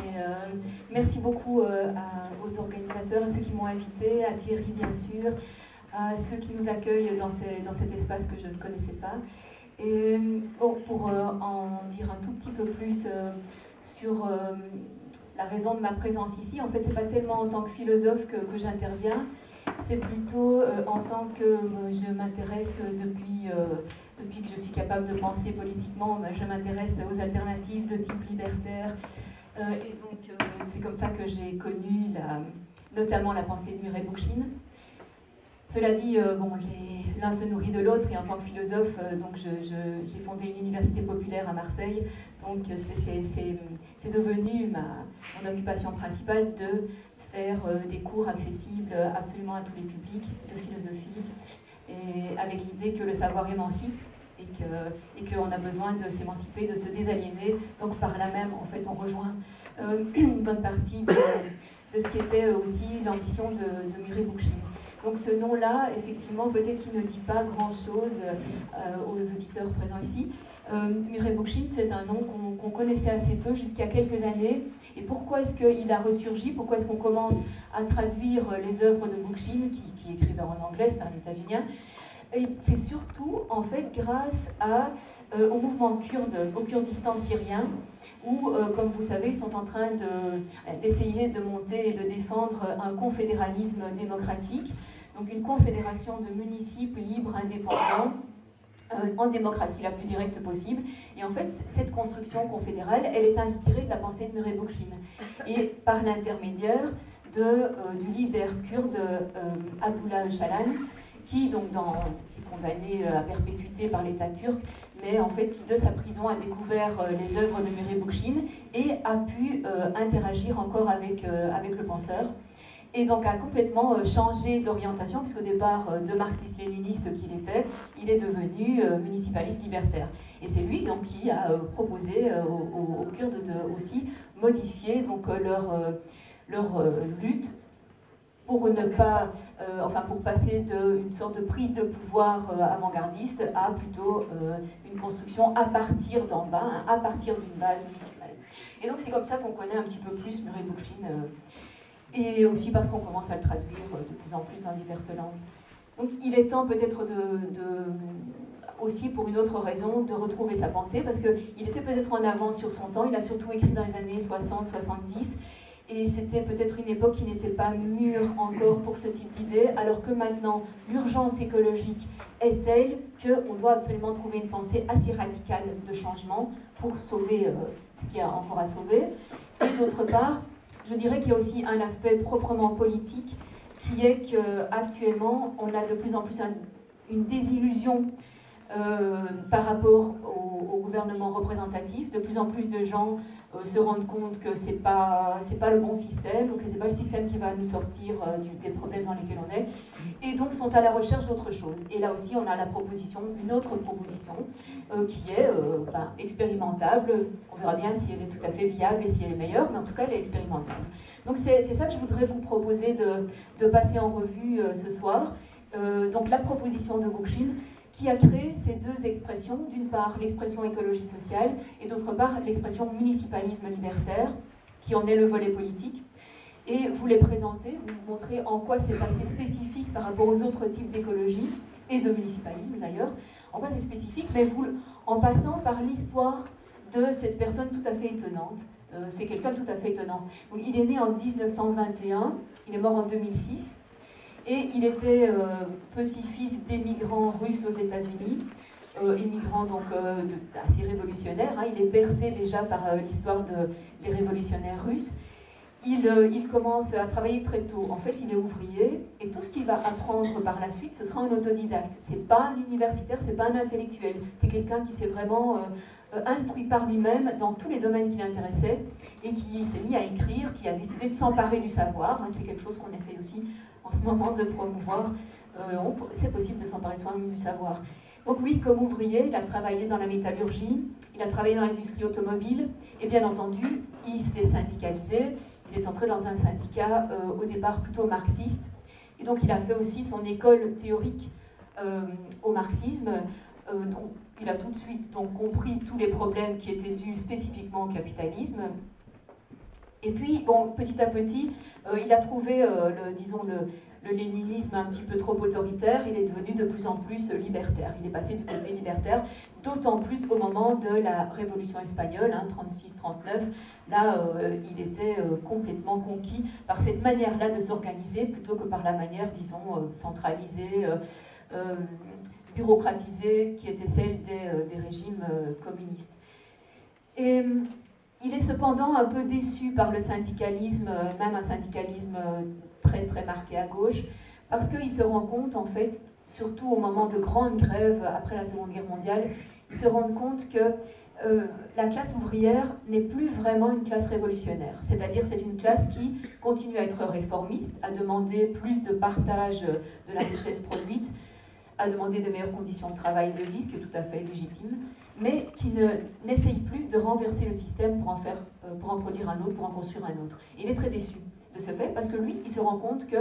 mais merci beaucoup aux organisateurs, à ceux qui m'ont invité, à Thierry bien sûr, à ceux qui nous accueillent dans cet espace que je ne connaissais pas. Et bon, pour en dire un tout petit peu plus sur la raison de ma présence ici, en fait, c'est pas tellement en tant que philosophe que j'interviens, c'est plutôt en tant que je m'intéresse depuis que je suis capable de penser politiquement, je m'intéresse aux alternatives de type libertaire. Et donc, c'est comme ça que j'ai connu notamment la pensée de Murray Bookchin. Cela dit, bon, l'un se nourrit de l'autre, et en tant que philosophe, donc j'ai fondé une université populaire à Marseille, donc c'est devenu mon occupation principale de faire des cours accessibles absolument à tous les publics de philosophie, et avec l'idée que le savoir émancipe, et qu'on a besoin de s'émanciper, de se désaliéner. Donc par là même, en fait, on rejoint une bonne partie de ce qui était aussi l'ambition de Murray Bookchin. Donc ce nom-là, effectivement, peut-être qu'il ne dit pas grand-chose aux auditeurs présents ici. Murray Bookchin, c'est un nom qu'on connaissait assez peu jusqu'à quelques années. Et pourquoi est-ce qu'il a ressurgi? Pourquoi est-ce qu'on commence à traduire les œuvres de Bookchin, qui écrivait en anglais, c'est un états-unien? C'est surtout, en fait, grâce au mouvement kurde, au Kurdistan syrien, où, comme vous savez, ils sont en train d'essayer de monter et de défendre un confédéralisme démocratique, donc une confédération de municipes libres, indépendants, en démocratie la plus directe possible. Et en fait, cette construction confédérale, elle est inspirée de la pensée de Murray Bookchin, et par l'intermédiaire du leader kurde Abdullah Öcalan, qui donc est condamné à perpétuité par l'État turc, mais en fait qui de sa prison a découvert les œuvres de Murray Bookchin et a pu interagir encore avec le penseur. Et donc a complètement changé d'orientation, puisqu'au départ de marxiste-léniniste qu'il était, il est devenu municipaliste libertaire. Et c'est lui donc qui a proposé aux Kurdes de aussi modifier donc leur lutte pour ne pas, pour passer d'une sorte de prise de pouvoir avant-gardiste à plutôt une construction à partir d'en bas, hein, à partir d'une base municipale. Et donc c'est comme ça qu'on connaît un petit peu plus Murray Bookchin, et aussi parce qu'on commence à le traduire de plus en plus dans diverses langues. Donc il est temps peut-être aussi pour une autre raison de retrouver sa pensée, parce qu'il était peut-être en avance sur son temps, il a surtout écrit dans les années 60-70, et c'était peut-être une époque qui n'était pas mûre encore pour ce type d'idée, alors que maintenant, l'urgence écologique est telle qu'on doit absolument trouver une pensée assez radicale de changement pour sauver ce qu'il y a encore à sauver. Et d'autre part, je dirais qu'il y a aussi un aspect proprement politique, qui est qu'actuellement, on a de plus en plus une désillusion par rapport au gouvernement représentatif. De plus en plus de gens se rendent compte que c'est pas le bon système, ou que c'est pas le système qui va nous sortir des problèmes dans lesquels on est, et donc sont à la recherche d'autre chose. Et là aussi, on a une autre proposition qui est expérimentable. On verra bien si elle est tout à fait viable et si elle est meilleure, mais en tout cas, elle est expérimentable. Donc c'est ça que je voudrais vous proposer de passer en revue ce soir. Donc la proposition de Bookchin, qui a créé ces deux expressions, d'une part l'expression écologie sociale, et d'autre part l'expression municipalisme libertaire, qui en est le volet politique. Et vous les présentez, vous montrez en quoi c'est assez spécifique par rapport aux autres types d'écologie, et de municipalisme d'ailleurs, en quoi c'est spécifique, mais en passant par l'histoire de cette personne tout à fait étonnante. C'est quelqu'un de tout à fait étonnant. Donc, il est né en 1921, il est mort en 2006, et il était petit-fils d'émigrants russes aux États-Unis, émigrants donc assez révolutionnaires. Hein. Il est bercé déjà par l'histoire des révolutionnaires russes. Il commence à travailler très tôt. En fait, il est ouvrier, et tout ce qu'il va apprendre par la suite, ce sera un autodidacte. C'est pas un universitaire, c'est pas un intellectuel. C'est quelqu'un qui s'est vraiment instruit par lui-même dans tous les domaines qui l'intéressaient, et qui s'est mis à écrire, qui a décidé de s'emparer du savoir. Hein. C'est quelque chose qu'on essaie aussi en ce moment de promouvoir. C'est possible de s'emparer soi-même du savoir. Donc oui, comme ouvrier, il a travaillé dans la métallurgie, il a travaillé dans l'industrie automobile, et bien entendu, il s'est syndicalisé. Il est entré dans un syndicat au départ plutôt marxiste, et donc il a fait aussi son école théorique au marxisme. Donc, il a tout de suite donc compris tous les problèmes qui étaient dus spécifiquement au capitalisme, Et puis, bon, petit à petit, il a trouvé, le léninisme un petit peu trop autoritaire, il est devenu de plus en plus libertaire. Il est passé du côté libertaire, d'autant plus au moment de la Révolution espagnole, 36-39. Là, il était complètement conquis par cette manière-là de s'organiser, plutôt que par la manière, disons, centralisée, bureaucratisée, qui était celle des régimes communistes. Et il est cependant un peu déçu par le syndicalisme, même un syndicalisme très très marqué à gauche, parce qu'il se rend compte, en fait, surtout au moment de grandes grèves après la Seconde Guerre mondiale, il se rend compte que la classe ouvrière n'est plus vraiment une classe révolutionnaire. C'est-à-dire c'est une classe qui continue à être réformiste, à demander plus de partage de la richesse produite, à demander de meilleures conditions de travail et de vie, ce qui est tout à fait légitime, mais qui n'essaye plus de renverser le système pour en produire un autre, pour en construire un autre. Il est très déçu de ce fait, parce que lui, il se rend compte que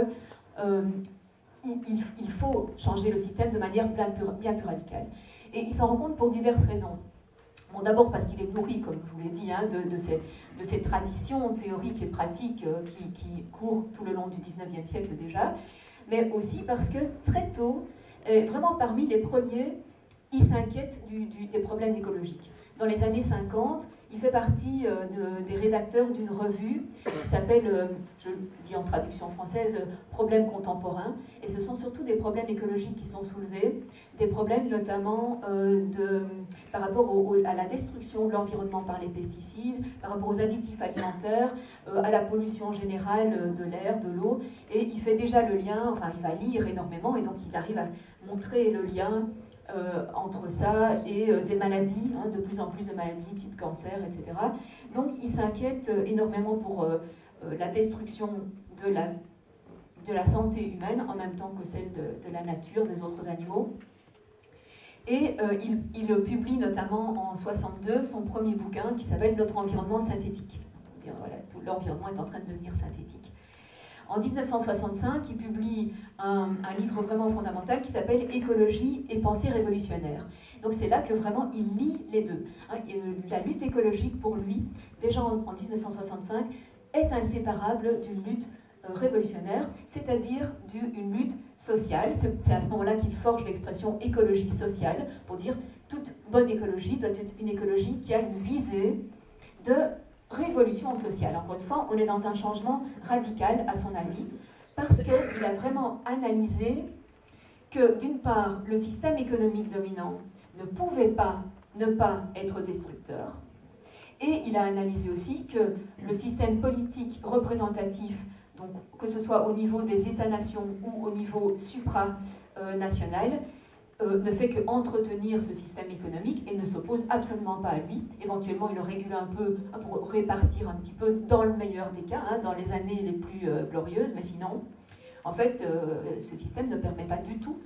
il faut changer le système de manière bien plus radicale. Et il s'en rend compte pour diverses raisons. Bon, d'abord parce qu'il est nourri, comme je vous l'ai dit, de ces traditions théoriques et pratiques qui courent tout le long du XIXe siècle déjà, mais aussi parce que très tôt, vraiment parmi les premiers, il s'inquiète des problèmes écologiques. Dans les années 50, il fait partie des rédacteurs d'une revue qui s'appelle, je le dis en traduction française, Problèmes contemporains. Et ce sont surtout des problèmes écologiques qui sont soulevés, des problèmes notamment par rapport à la destruction de l'environnement par les pesticides, par rapport aux additifs alimentaires, à la pollution générale de l'air, de l'eau. Et il fait déjà le lien, enfin il va lire énormément, et donc il arrive à montrer le lien entre ça et des maladies, de plus en plus de maladies type cancer, etc. Donc il s'inquiète énormément pour la destruction de la santé humaine en même temps que celle de la nature, des autres animaux. Et il publie notamment en 62 son premier bouquin qui s'appelle Notre environnement synthétique. Voilà, tout l'environnement est en train de devenir synthétique. En 1965, il publie un livre vraiment fondamental qui s'appelle Écologie et pensée révolutionnaire. Donc c'est là que vraiment il lie les deux. La lutte écologique pour lui, déjà en 1965, est inséparable d'une lutte révolutionnaire, c'est-à-dire d'une lutte sociale. C'est à ce moment-là qu'il forge l'expression écologie sociale, pour dire toute bonne écologie doit être une écologie qui a une visée de révolution sociale. Encore une fois, on est dans un changement radical, à son avis, parce qu'il a vraiment analysé que, d'une part, le système économique dominant ne pouvait pas ne pas être destructeur, et il a analysé aussi que le système politique représentatif, donc que ce soit au niveau des États-nations ou au niveau supranational, ne fait qu'entretenir ce système économique et ne s'oppose absolument pas à lui. Éventuellement, il le régule un peu pour répartir un petit peu dans le meilleur des cas, dans les années les plus glorieuses, mais sinon, en fait, ce système ne permet pas du tout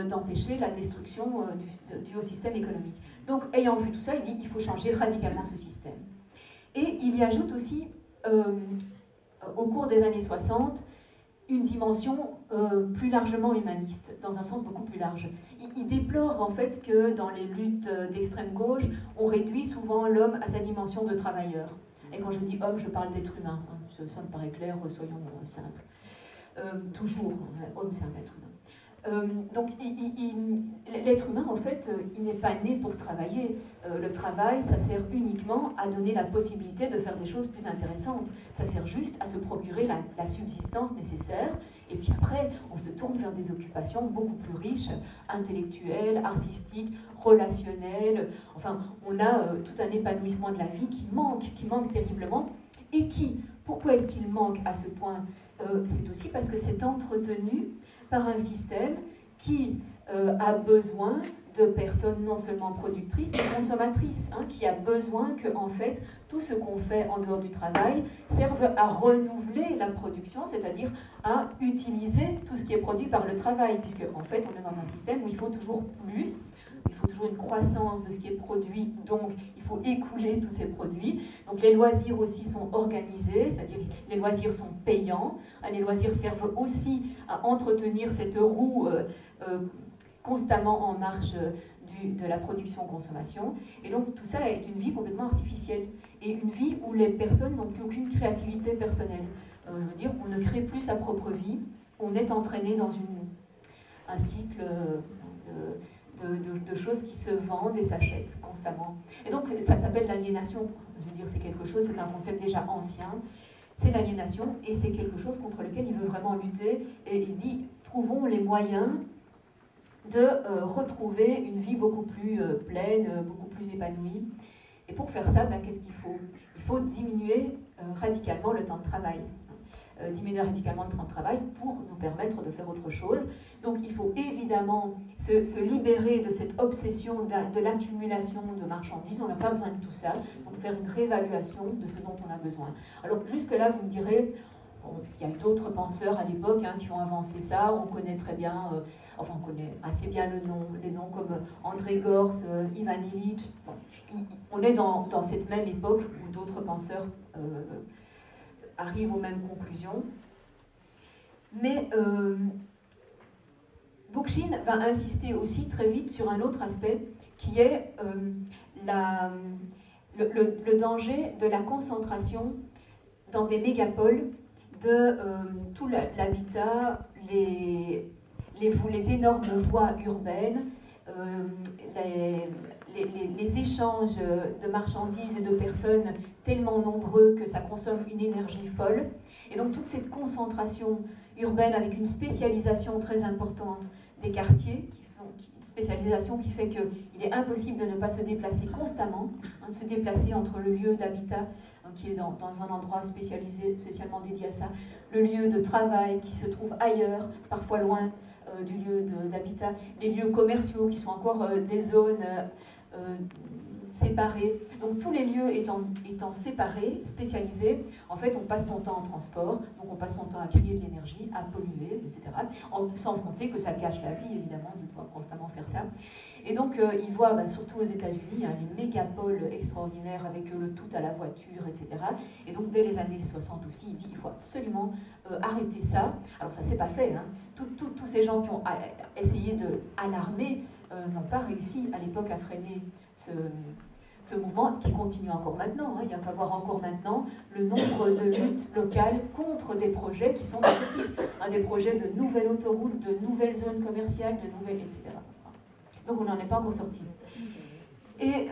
d'empêcher la destruction du haut système économique. Donc, ayant vu tout ça, il dit qu'il faut changer radicalement ce système. Et il y ajoute aussi, au cours des années 60, une dimension plus largement humaniste, dans un sens beaucoup plus large. Il déplore en fait que dans les luttes d'extrême gauche, on réduit souvent l'homme à sa dimension de travailleur. Et quand je dis homme, je parle d'être humain. Ça me paraît clair, soyons simples. Toujours, homme c'est un être humain. Donc l'être humain, en fait, il n'est pas né pour travailler. Le travail, ça sert uniquement à donner la possibilité de faire des choses plus intéressantes. Ça sert juste à se procurer la subsistance nécessaire. Et puis après, on se tourne vers des occupations beaucoup plus riches, intellectuelles, artistiques, relationnelles. Enfin, on a tout un épanouissement de la vie qui manque terriblement. Et pourquoi est-ce qu'il manque à ce point? C'est aussi parce que c'est entretenu par un système qui a besoin de personnes non seulement productrices, mais consommatrices, qui a besoin que, en fait, tout ce qu'on fait en dehors du travail serve à renouveler la production, c'est-à-dire à utiliser tout ce qui est produit par le travail, puisque, en fait, on est dans un système où il faut toujours plus, il faut toujours une croissance de ce qui est produit, donc il faut écouler tous ces produits. Donc les loisirs aussi sont organisés, c'est-à-dire les loisirs sont payants. Les loisirs servent aussi à entretenir cette roue constamment en marche de la production-consommation. Et donc tout ça est une vie complètement artificielle. Et une vie où les personnes n'ont plus aucune créativité personnelle. Je veux dire, on ne crée plus sa propre vie, on est entraîné dans un cycle de choses qui se vendent et s'achètent constamment. Et donc ça s'appelle l'aliénation. Je veux dire, c'est quelque chose, c'est un concept déjà ancien. C'est l'aliénation et c'est quelque chose contre lequel il veut vraiment lutter. Et il dit, trouvons les moyens de retrouver une vie beaucoup plus pleine, beaucoup plus épanouie. Et pour faire ça, ben, qu'est-ce qu'il faut? Il faut diminuer radicalement le temps de travail. Diminuer radicalement le temps de travail pour nous permettre de faire autre chose. Donc il faut évidemment se libérer de cette obsession de l'accumulation de marchandises. On n'a pas besoin de tout ça. Donc faire une réévaluation de ce dont on a besoin. Alors jusque-là, vous me direz, bon, il y a d'autres penseurs à l'époque qui ont avancé ça. On connaît très bien, enfin on connaît assez bien les noms comme André Gorz, Ivan Illich. Bon, on est dans cette même époque où d'autres penseurs arrivent aux mêmes conclusions. Mais Bookchin va insister aussi très vite sur un autre aspect qui est le danger de la concentration dans des mégapoles de tout l'habitat, les énormes voies urbaines, les échanges de marchandises et de personnes tellement nombreux que ça consomme une énergie folle. Et donc toute cette concentration urbaine avec une spécialisation très importante des quartiers, une spécialisation qui fait qu'il est impossible de ne pas se déplacer constamment, de se déplacer entre le lieu d'habitat qui est dans un endroit spécialisé, spécialement dédié à ça, le lieu de travail qui se trouve ailleurs, parfois loin du lieu d'habitat, les lieux commerciaux qui sont encore des zones séparés. Donc tous les lieux étant séparés, spécialisés, en fait on passe son temps en transport, donc on passe son temps à créer de l'énergie, à polluer, etc. Sans compter que ça gâche la vie, évidemment, de devoir constamment faire ça. Et donc il voit, surtout aux États-Unis, les mégapoles extraordinaires avec le tout à la voiture, etc. Et donc dès les années 60 aussi, il dit qu'il faut absolument arrêter ça. Alors ça s'est pas fait, tous ces gens qui ont essayé d'alarmer n'ont pas réussi à l'époque à freiner ce mouvement qui continue encore maintenant. Il y a qu'à voir encore maintenant le nombre de luttes locales contre des projets qui sont de ce type. Des projets de nouvelles autoroutes, de nouvelles zones commerciales, de nouvelles, etc. Donc on n'en est pas encore sorti. Et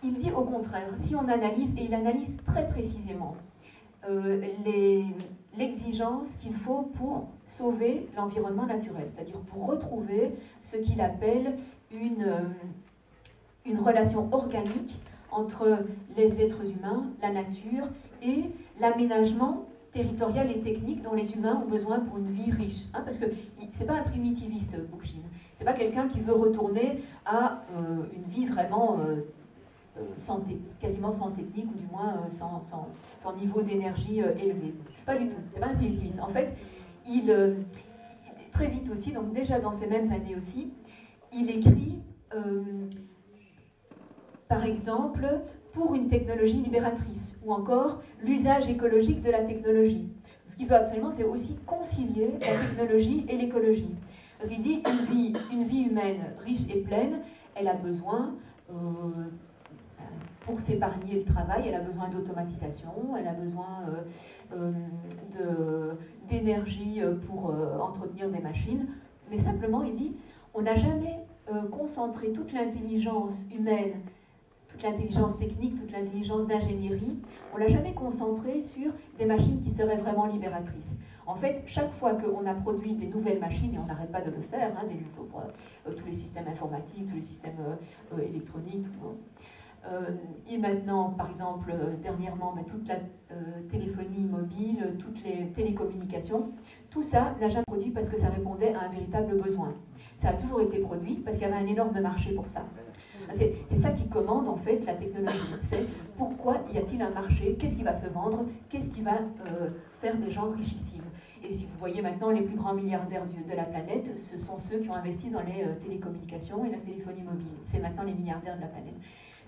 il dit au contraire, si on analyse, et il analyse très précisément, l'exigence qu'il faut pour sauver l'environnement naturel, c'est-à-dire pour retrouver ce qu'il appelle une relation organique entre les êtres humains, la nature et l'aménagement territorial et technique dont les humains ont besoin pour une vie riche. Parce que c'est pas un primitiviste, Bookchin. C'est pas quelqu'un qui veut retourner à une vie vraiment quasiment sans technique, ou du moins sans niveau d'énergie élevé. Pas du tout, c'est pas un primitiviste. En fait, très vite aussi, donc déjà dans ces mêmes années aussi, il écrit, par exemple, pour une technologie libératrice, ou encore l'usage écologique de la technologie. Ce qu'il veut absolument, c'est aussi concilier la technologie et l'écologie. Parce qu'il dit une vie humaine riche et pleine, elle a besoin pour s'épargner le travail, elle a besoin d'automatisation, elle a besoin d'énergie pour entretenir des machines. Mais simplement, il dit, on n'a jamais concentré toute l'intelligence humaine, toute l'intelligence technique, toute l'intelligence d'ingénierie, on l'a jamais concentrée sur des machines qui seraient vraiment libératrices. En fait, chaque fois qu'on a produit des nouvelles machines, et on n'arrête pas de le faire, tous les systèmes informatiques, tous les systèmes électroniques, et maintenant, par exemple, dernièrement, toute la téléphonie mobile, toutes les télécommunications, tout ça n'a jamais produit parce que ça répondait à un véritable besoin. Ça a toujours été produit parce qu'il y avait un énorme marché pour ça. C'est ça qui commande en fait la technologie. C'est pourquoi y a-t-il un marché, qu'est-ce qui va se vendre, qu'est-ce qui va faire des gens richissimes. Et si vous voyez maintenant les plus grands milliardaires de la planète, ce sont ceux qui ont investi dans les télécommunications et la téléphonie mobile. C'est maintenant les milliardaires de la planète.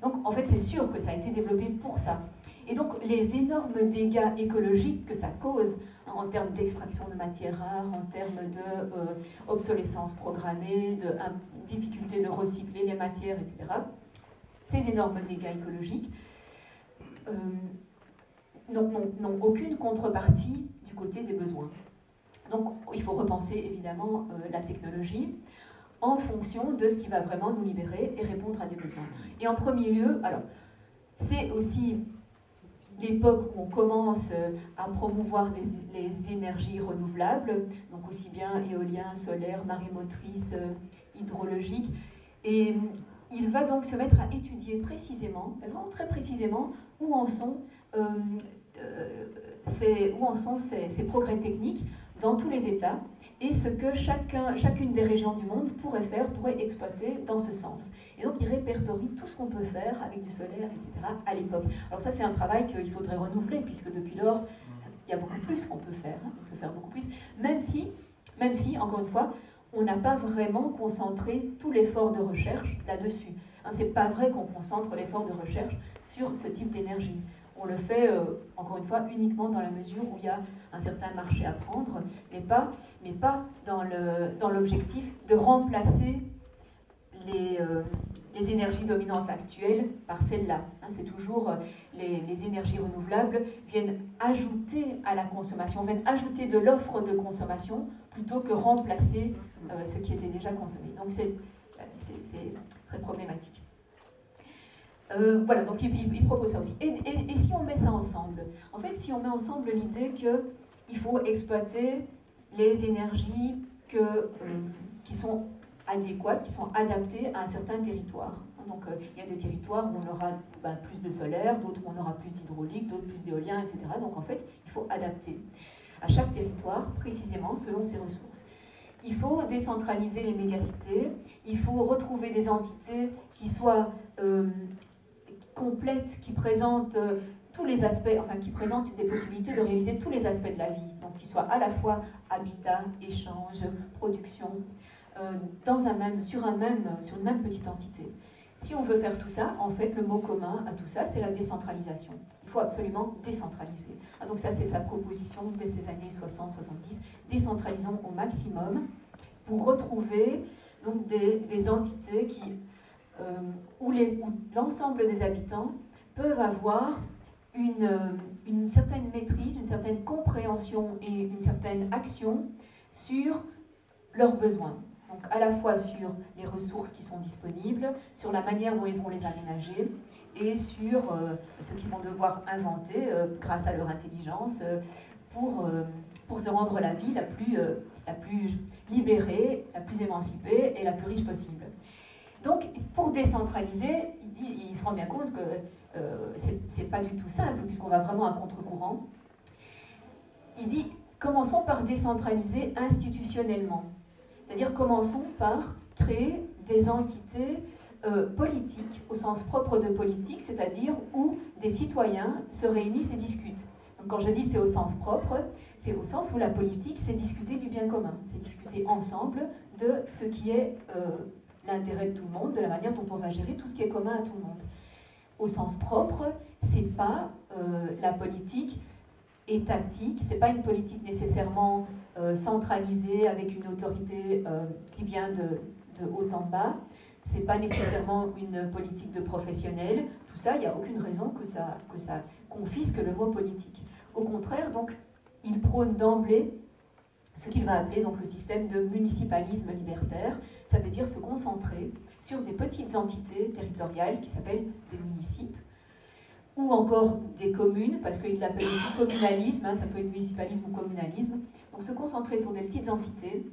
Donc en fait c'est sûr que ça a été développé pour ça. Et donc les énormes dégâts écologiques que ça cause, hein, en termes d'extraction de matières rares, en termes d'obsolescence programmée, de difficulté de recycler les matières, etc. Ces énormes dégâts écologiques n'ont aucune contrepartie du côté des besoins. Donc il faut repenser évidemment la technologie en fonction de ce qui va vraiment nous libérer et répondre à des besoins. Et en premier lieu, alors c'est aussi l'époque où on commence à promouvoir les énergies renouvelables, donc aussi bien éolien, solaire, marémotrice, hydrologique. Et il va donc se mettre à étudier précisément, vraiment très précisément, où en sont ces progrès techniques dans tous les États et ce que chacune des régions du monde pourrait exploiter dans ce sens. Et donc il répertorie tout ce qu'on peut faire avec du solaire, etc. à l'époque. Alors ça c'est un travail qu'il faudrait renouveler, puisque depuis lors, il y a beaucoup plus qu'on peut faire. Hein. On peut faire beaucoup plus, même si, encore une fois, on n'a pas vraiment concentré tout l'effort de recherche là-dessus. Hein, c'est pas vrai qu'on concentre l'effort de recherche sur ce type d'énergie. On le fait, encore une fois, uniquement dans la mesure où il y a un certain marché à prendre, mais pas dans l'objectif de remplacer les énergies dominantes actuelles par celles-là. Hein, c'est toujours les énergies renouvelables viennent ajouter à la consommation, viennent ajouter de l'offre de consommation plutôt que remplacer ce qui était déjà consommé. Donc c'est très problématique. Voilà, donc il propose ça aussi. Et si on met ça ensemble, en fait, si on met ensemble l'idée qu'il faut exploiter les énergies qui sont adéquates, qui sont adaptées à un certain territoire. Donc il y a des territoires où on aura plus de solaire, d'autres où on aura plus d'hydraulique, d'autres plus d'éolien, etc. Donc en fait, il faut adapter à chaque territoire précisément selon ses ressources. Il faut décentraliser les mégacités, il faut retrouver des entités qui soient complètes, qui présentent tous les aspects, enfin qui présentent des possibilités de réaliser tous les aspects de la vie, donc qui soient à la fois habitat, échange, production, sur une même petite entité. Si on veut faire tout ça, en fait, le mot commun à tout ça, c'est la décentralisation. Il faut absolument décentraliser. Ah, donc ça, c'est sa proposition dès ces années 60-70. Décentralisons au maximum pour retrouver donc, des entités où l'ensemble des habitants peuvent avoir une certaine maîtrise, une certaine compréhension et une certaine action sur leurs besoins. Donc à la fois sur les ressources qui sont disponibles, sur la manière dont ils vont les aménager et sur ce qu'ils vont devoir inventer grâce à leur intelligence pour se rendre la vie la plus libérée, la plus émancipée et la plus riche possible. Donc pour décentraliser, il se rend bien compte que c'est pas du tout simple puisqu'on va vraiment à contre-courant. Il dit commençons par décentraliser institutionnellement. C'est-à-dire commençons par créer des entités politiques, au sens propre de politique, c'est-à-dire où des citoyens se réunissent et discutent. Donc quand je dis c'est au sens propre, c'est au sens où la politique, c'est discuter du bien commun, c'est discuter ensemble de ce qui est l'intérêt de tout le monde, de la manière dont on va gérer tout ce qui est commun à tout le monde. Au sens propre, c'est pas la politique étatique, c'est pas une politique nécessairement centralisée avec une autorité qui vient de haut en bas, c'est pas nécessairement une politique de professionnels, tout ça, il n'y a aucune raison que ça confisque le mot politique. Au contraire, donc, il prône d'emblée ce qu'il va appeler donc le système de municipalisme libertaire, ça veut dire se concentrer sur des petites entités territoriales qui s'appellent des municipes, ou encore des communes, parce qu'il l'appelle aussi communalisme, hein, ça peut être municipalisme ou communalisme. Donc se concentrer sur des petites entités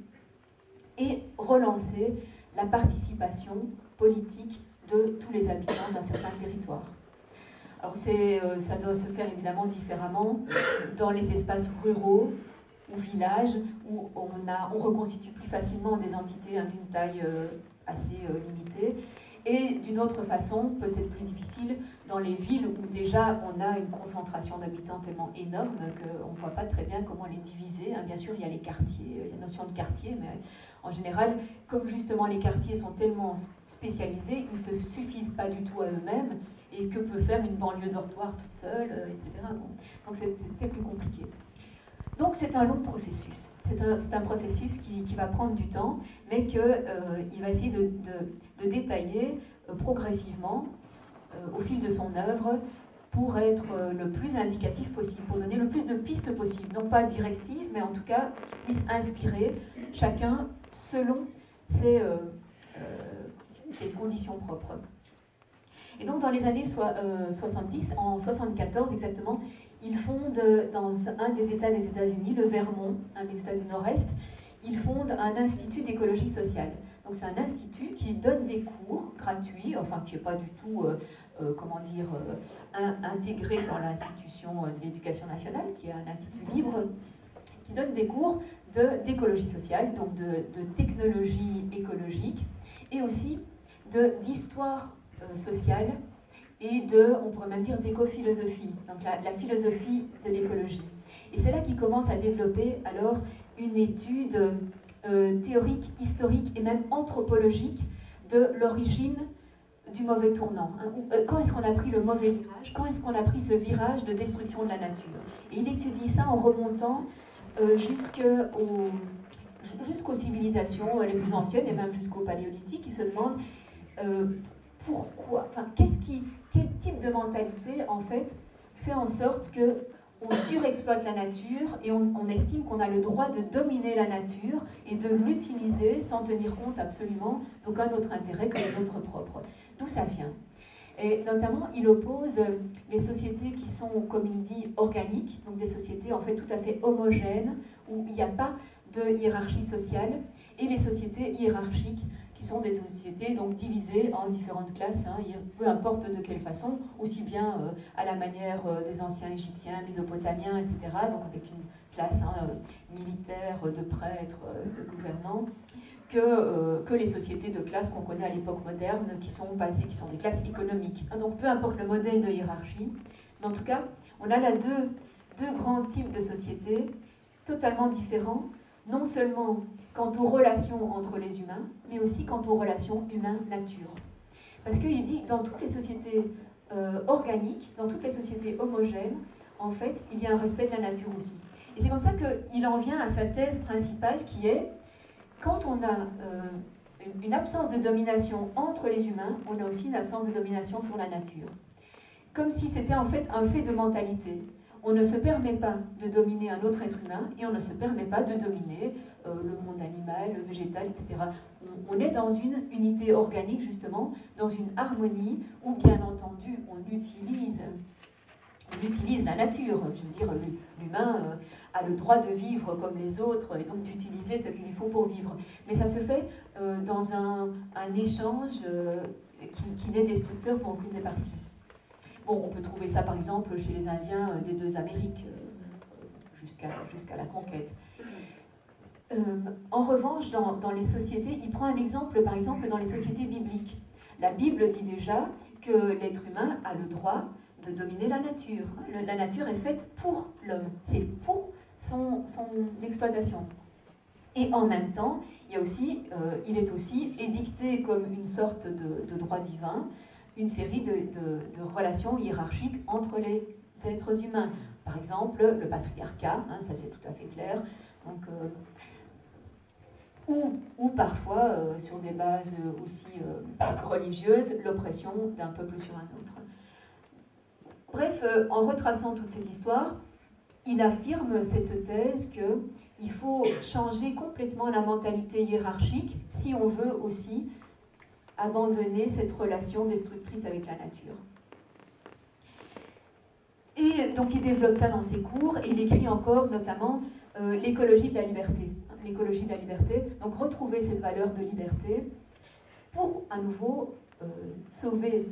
et relancer la participation politique de tous les habitants d'un certain territoire. Alors ça doit se faire évidemment différemment dans les espaces ruraux ou villages où on reconstitue plus facilement des entités d'une taille assez limitée. et d'une autre façon, peut-être plus difficile, dans les villes où déjà on a une concentration d'habitants tellement énorme qu'on ne voit pas très bien comment les diviser. Bien sûr, il y a les quartiers, il y a la notion de quartier, mais en général, comme justement les quartiers sont tellement spécialisés, ils ne se suffisent pas du tout à eux-mêmes, et que peut faire une banlieue dortoir toute seule, etc. Bon. Donc c'est plus compliqué. Donc c'est un long processus. C'est un processus qui va prendre du temps, mais qu'il va essayer de détailler progressivement au fil de son œuvre pour être le plus indicatif possible, pour donner le plus de pistes possibles, non pas directives, mais en tout cas puisse inspirer chacun selon ses conditions propres. Et donc dans les années 70, en 74 exactement, il fonde dans un des États des États-Unis, le Vermont, un des États du Nord-Est, il fonde un institut d'écologie sociale. Donc c'est un institut qui donne des cours gratuits, enfin qui n'est pas du tout, intégré dans l'institution de l'éducation nationale, qui est un institut libre, qui donne des cours d'écologie sociale, donc de technologie écologique, et aussi d'histoire sociale et on pourrait même dire d'éco-philosophie, donc la philosophie de l'écologie. Et c'est là qu'il commence à développer alors une étude théorique, historique et même anthropologique de l'origine du mauvais tournant. Quand est-ce qu'on a pris le mauvais virage? Quand est-ce qu'on a pris ce virage de destruction de la nature? Et il étudie ça en remontant jusqu'aux civilisations les plus anciennes et même jusqu'au paléolithique. Il se demande pourquoi, quel type de mentalité en fait fait en sorte qu'on surexploite la nature et on estime qu'on a le droit de dominer la nature et de l'utiliser sans tenir compte absolument d'aucun autre intérêt que le nôtre propre. D'où ça vient? Et notamment, il oppose les sociétés qui sont, comme il dit, organiques, donc des sociétés en fait tout à fait homogènes, où il n'y a pas de hiérarchie sociale, et les sociétés hiérarchiques, qui sont des sociétés donc divisées en différentes classes, peu importe de quelle façon, aussi bien à la manière des anciens Égyptiens, Mésopotamiens, etc., donc avec une classe militaire, de prêtres, de gouvernants, que les sociétés de classe qu'on connaît à l'époque moderne, qui sont des classes économiques. Donc peu importe le modèle de hiérarchie, mais en tout cas, on a là deux grands types de sociétés totalement différents, non seulement quant aux relations entre les humains, mais aussi quant aux relations humain-nature. Parce qu'il dit que dans toutes les sociétés organiques, dans toutes les sociétés homogènes, en fait, il y a un respect de la nature aussi. Et c'est comme ça qu'il en vient à sa thèse principale qui est, quand on a une absence de domination entre les humains, on a aussi une absence de domination sur la nature. Comme si c'était en fait un fait de mentalité. On ne se permet pas de dominer un autre être humain et on ne se permet pas de dominer le monde animal, le végétal, etc. On est dans une unité organique, justement, dans une harmonie où, bien entendu, on utilise la nature. Je veux dire, l'humain a le droit de vivre comme les autres et donc d'utiliser ce qu'il lui faut pour vivre. Mais ça se fait dans un échange qui n'est destructeur pour aucune des parties. Bon, on peut trouver ça par exemple chez les Indiens des deux Amériques, jusqu'à la conquête. En revanche, dans les sociétés, il prend un exemple, par exemple, dans les sociétés bibliques. La Bible dit déjà que l'être humain a le droit de dominer la nature. La nature est faite pour l'homme, c'est pour son exploitation. Et en même temps, il est aussi édicté comme une sorte de droit divin, une série de relations hiérarchiques entre les êtres humains. Par exemple, le patriarcat, ça c'est tout à fait clair, donc, ou parfois, sur des bases aussi religieuses, l'oppression d'un peuple sur un autre. Bref, en retraçant toute cette histoire, il affirme cette thèse qu'il faut changer complètement la mentalité hiérarchique si on veut aussi abandonner cette relation destructrice avec la nature. Et donc il développe ça dans ses cours, et il écrit encore notamment l'écologie de la liberté. L'écologie de la liberté, donc retrouver cette valeur de liberté pour à nouveau sauver,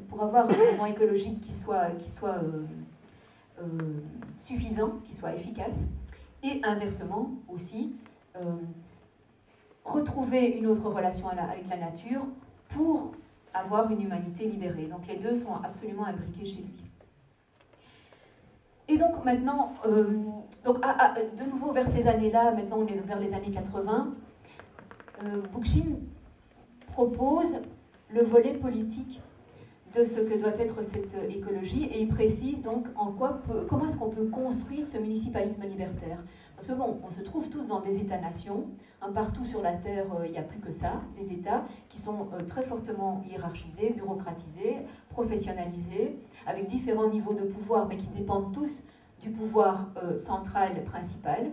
pour avoir un mouvement écologique qui soit suffisant, qui soit efficace, et inversement aussi retrouver une autre relation avec la nature pour avoir une humanité libérée. Donc les deux sont absolument imbriqués chez lui. Et donc maintenant, de nouveau vers ces années-là, maintenant on est vers les années 80, Bookchin propose le volet politique de ce que doit être cette écologie, et il précise donc comment est-ce qu'on peut construire ce municipalisme libertaire. Parce que bon, on se trouve tous dans des États-nations, partout sur la Terre, il n'y a plus que ça, des États qui sont très fortement hiérarchisés, bureaucratisés, professionnalisés, avec différents niveaux de pouvoir, mais qui dépendent tous du pouvoir central principal.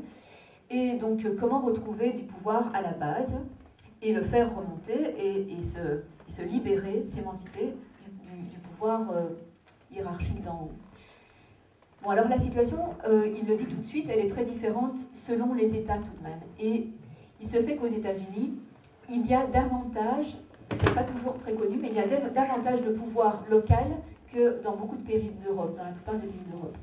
Et donc, comment retrouver du pouvoir à la base et le faire remonter et se libérer, s'émanciper du pouvoir hiérarchique d'en haut. Bon, alors la situation, il le dit tout de suite, elle est très différente selon les États tout de même. Et il se fait qu'aux États-Unis, il y a davantage, c'est pas toujours très connu, mais il y a davantage de pouvoir local que dans beaucoup de pays d'Europe, dans la plupart des pays d'Europe.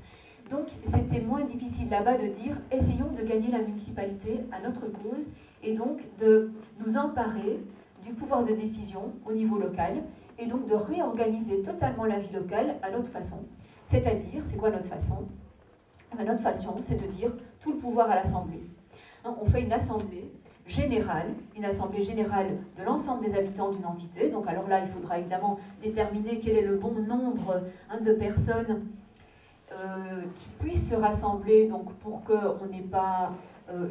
Donc c'était moins difficile là-bas de dire essayons de gagner la municipalité à notre cause et donc de nous emparer du pouvoir de décision au niveau local et donc de réorganiser totalement la vie locale à notre façon. C'est-à-dire, c'est quoi notre façon? Notre façon, c'est de dire tout le pouvoir à l'Assemblée. On fait une assemblée générale de l'ensemble des habitants d'une entité. Donc alors là, il faudra évidemment déterminer quel est le bon nombre de personnes qui puissent se rassembler, donc pour qu'on n'ait pas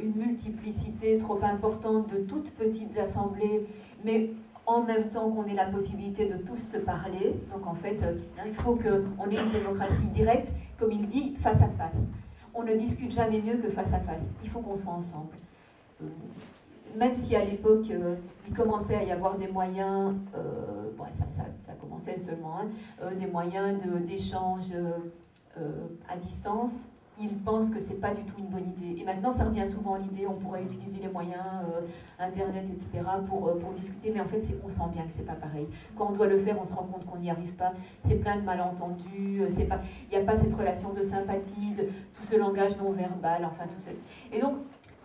une multiplicité trop importante de toutes petites assemblées, mais en même temps qu'on ait la possibilité de tous se parler. Donc en fait, il faut qu'on ait une démocratie directe, comme il dit, face à face. On ne discute jamais mieux que face à face. Il faut qu'on soit ensemble. Même si à l'époque, il commençait à y avoir des moyens, bon, ça commençait seulement, des moyens d'échange à distance, ils pensent que c'est pas du tout une bonne idée. Et maintenant, ça revient souvent à l'idée, on pourrait utiliser les moyens, Internet, etc., pour discuter, mais en fait, on sent bien que c'est pas pareil. Quand on doit le faire, on se rend compte qu'on n'y arrive pas. C'est plein de malentendus, il n'y a pas cette relation de sympathie, tout ce langage non verbal, enfin tout ça. Et donc,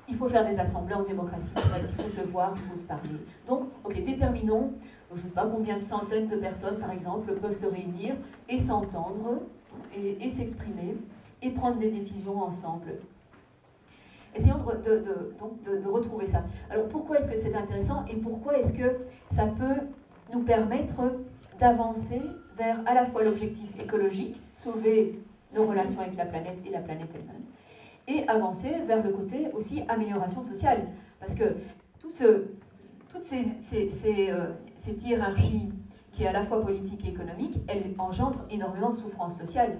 il faut faire des assemblées en démocratie directe, il faut se voir, il faut se parler. Donc, ok, déterminons, je ne sais pas combien de centaines de personnes, par exemple, peuvent se réunir et s'entendre et s'exprimer et prendre des décisions ensemble. Essayons de retrouver ça. Alors pourquoi est-ce que c'est intéressant et pourquoi est-ce que ça peut nous permettre d'avancer vers à la fois l'objectif écologique, sauver nos relations avec la planète et la planète elle-même, et avancer vers le côté aussi amélioration sociale. Parce que toute cette hiérarchie qui est à la fois politique et économique, elle engendre énormément de souffrance sociale.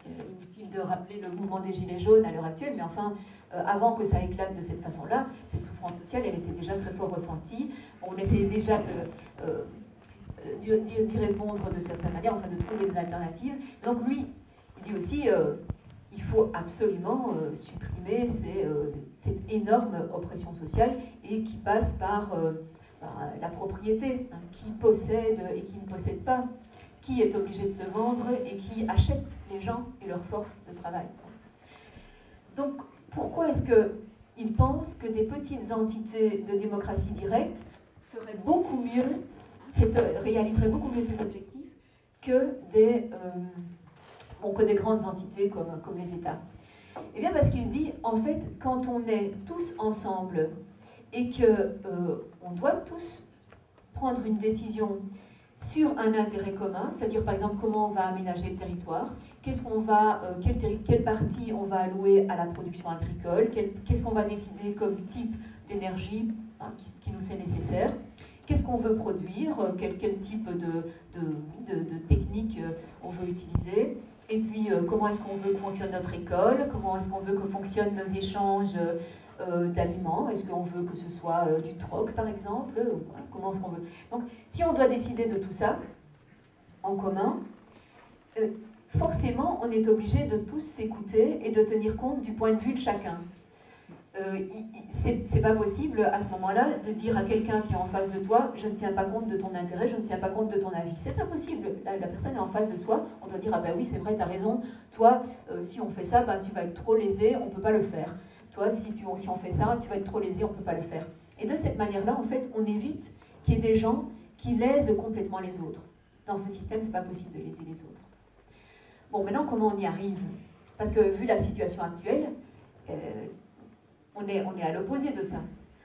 Inutile de rappeler le mouvement des Gilets jaunes à l'heure actuelle, mais enfin, avant que ça éclate de cette façon-là, cette souffrance sociale, elle était déjà très fort ressentie. On essayait déjà d'y répondre de certaines manières, enfin de trouver des alternatives. Donc lui, il dit aussi, il faut absolument supprimer cette énorme oppression sociale et qui passe par la propriété, qui possède et qui ne possède pas, qui est obligé de se vendre et qui achète les gens et leur force de travail. Donc, pourquoi est-ce qu'il pense que des petites entités de démocratie directe feraient beaucoup mieux, réaliseraient beaucoup mieux ces objectifs que des grandes entités comme les États? Eh bien, parce qu'il dit, en fait, quand on est tous ensemble et qu'on doit tous prendre une décision sur un intérêt commun, c'est-à-dire par exemple comment on va aménager le territoire, quelle partie on va allouer à la production agricole, qu'est-ce qu'on va décider comme type d'énergie qui nous est nécessaire, qu'est-ce qu'on veut produire, quel type de technique on veut utiliser, et puis comment est-ce qu'on veut que fonctionne notre école, comment est-ce qu'on veut que fonctionnent nos échanges d'aliments, est-ce qu'on veut que ce soit du troc par exemple, comment est-ce qu'on veut. Donc si on doit décider de tout ça en commun, forcément on est obligé de tous s'écouter et de tenir compte du point de vue de chacun. C'est pas possible à ce moment-là de dire à quelqu'un qui est en face de toi, je ne tiens pas compte de ton intérêt, je ne tiens pas compte de ton avis. C'est impossible. La personne est en face de soi, on doit dire ah ben oui c'est vrai, t'as raison, toi si on fait ça, ben, tu vas être trop lésé, on peut pas le faire. Toi si on fait ça, tu vas être trop lésé, on peut pas le faire. Et de cette manière-là, en fait, on évite qu'il y ait des gens qui lèsent complètement les autres. Dans ce système, ce n'est pas possible de léser les autres. Bon, maintenant, comment on y arrive? Parce que vu la situation actuelle, on est à l'opposé de ça.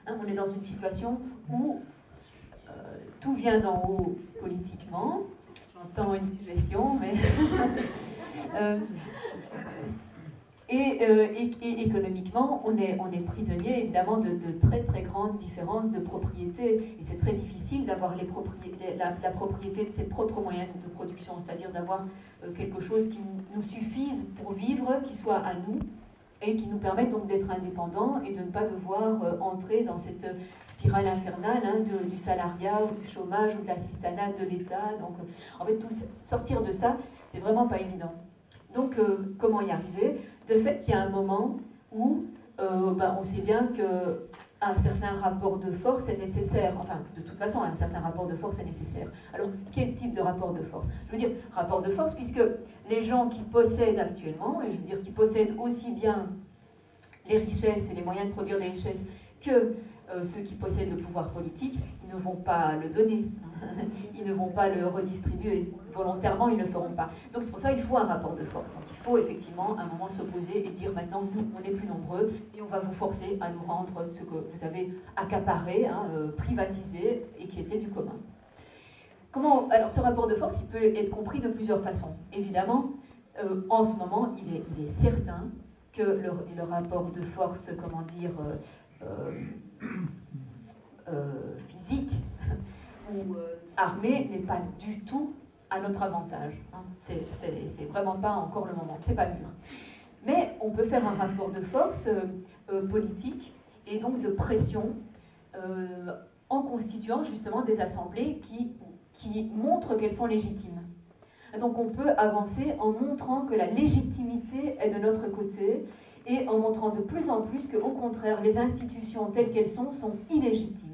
Hein, on est dans une situation où tout vient d'en haut politiquement. J'entends une suggestion, mais... et économiquement, on est prisonnier évidemment de très très grandes différences de propriété. Et c'est très difficile d'avoir la propriété de ses propres moyens de production, c'est-à-dire d'avoir quelque chose qui nous suffise pour vivre, qui soit à nous, et qui nous permette donc d'être indépendants et de ne pas devoir entrer dans cette spirale infernale hein, du salariat, ou du chômage, ou de l'assistanat de l'État. Donc, en fait, sortir de ça, c'est vraiment pas évident. Donc, comment y arriver? De fait, il y a un moment où on sait bien qu'un certain rapport de force est nécessaire. Enfin, de toute façon, un certain rapport de force est nécessaire. Alors, quel type de rapport de force? Je veux dire, rapport de force, puisque les gens qui possèdent actuellement, et je veux dire qui possèdent aussi bien les richesses et les moyens de produire des richesses que ceux qui possèdent le pouvoir politique, ils ne vont pas le donner, ils ne vont pas le redistribuer, volontairement ils ne le feront pas. Donc c'est pour ça qu'il faut un rapport de force. Donc il faut effectivement à un moment s'opposer et dire maintenant nous on est plus nombreux et on va vous forcer à nous rendre ce que vous avez accaparé, hein, privatisé et qui était du commun. Alors ce rapport de force il peut être compris de plusieurs façons. Évidemment, en ce moment il est certain que le rapport de force, comment dire, physique ou armée n'est pas du tout à notre avantage. Hein. C'est vraiment pas encore le moment, c'est pas mûr. Mais on peut faire un rapport de force politique et donc de pression en constituant justement des assemblées qui montrent qu'elles sont légitimes. Donc on peut avancer en montrant que la légitimité est de notre côté et en montrant de plus en plus qu'au contraire, les institutions telles qu'elles sont illégitimes.